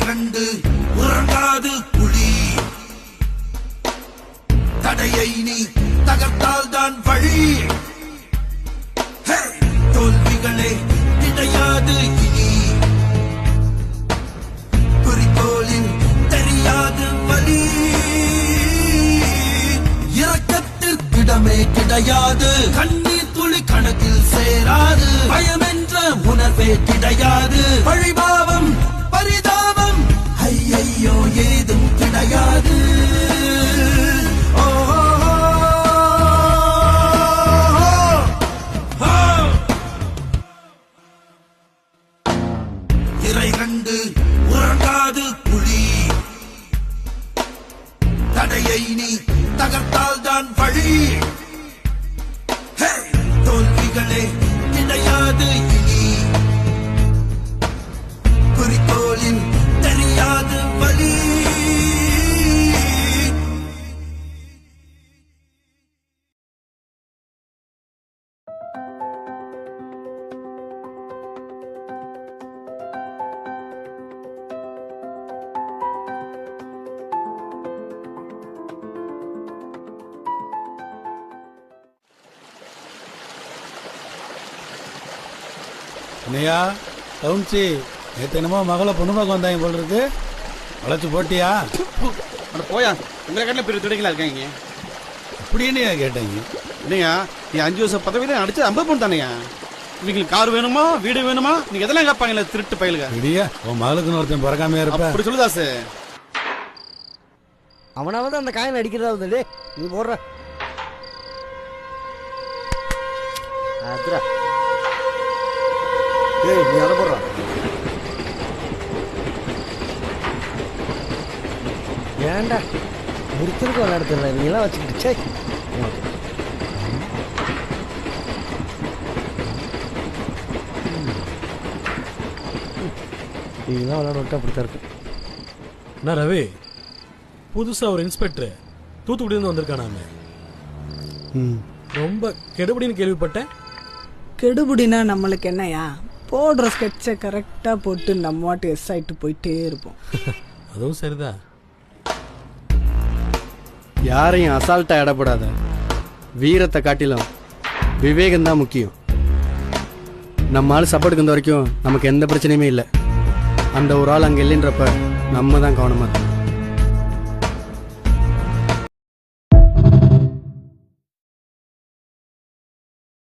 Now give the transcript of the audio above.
கண்டு உறங்காது புலி, தடையை நீ தகர்த்தால் தான் வழி. தோல்விகளே கிடையாது இனி, குறிக்கோளில் தெரியாது வழி. இரக்கத்திற்கிடமே கிடையாது, கண்ணீர் துளி கணக்கில் சேராது, பயம் என்ற உணர்வே கிடையாது, பழிபாவம் பரிதாபம் ஐயையோ ஏதும் கிடையாது. இறை கண்டு உறங்காது புலி, தடையை நீ தகர்த்தால் தான் வழி. தோல்விகளே கிடையாது இனி, குறிக்கோளில் தெரியாது வழி. என்னையா கவுன்சி, நேற்று என்னமோ மகளை பொண்ணு பார்க்க வந்தாங்க போல இருக்கு, அழைச்சி போட்டியா? போயா, உங்களை கட்டில பெரிய துடைகளா இருக்காங்க. அப்படின்னு கேட்டாங்க. இல்லையா, நீ 5 வருஷம் பதவியில அடிச்சு 50 பவுன் தானையா? இவங்களுக்கு கார் வேணுமா, வீடு வேணுமா, நீங்க எதெல்லாம் கேட்பாங்களே திருட்டு பயலுங்க. இல்லையா, உன் மகளுக்குன்னு ஒருத்தன் பிறக்காம இருப்ப. அப்படி சொல்லுதாசு. அவனாவது அந்த காயின் அடிக்கிறதா இருந்தே நீ போடுற அதுரா. ஏய், நீ அதை போடுற. ஏன்டா முறுத்திருக்கு விளையாடுறா நீ எல்லாம் வச்சுக்கிட்டு. சே, இதெல்லாம் விளையாட விட்டா அப்படித்தான் இருக்கு. என்ன ரவி, புதுசா ஒரு இன்ஸ்பெக்டர் தூத்துக்குடியிருந்து வந்திருக்கானாமே, ரொம்ப கெடுபடின்னு கேள்விப்பட்டேன். கெடுபடினா நம்மளுக்கு என்னையா, போடுற ஸ்கெட்சை கரெக்டா போட்டு நம்ம வாட்டு எஸ் ஆயிட்டு போயிட்டே இருப்போம். அதுவும் சரிதான். யாரையும் அசால்ட்டா இடப்படாத, வீரத்தை காட்டிலும் விவேகம் தான் முக்கியம். நம்ம ஆள் சப்போர்ட்டுக்கு இருந்த வரைக்கும் நமக்கு எந்த பிரச்சனையுமே இல்லை. அந்த ஒரு ஆள் அங்கே இல்லைன்றப்ப நம்ம தான் கவனமாக இருக்கணும்.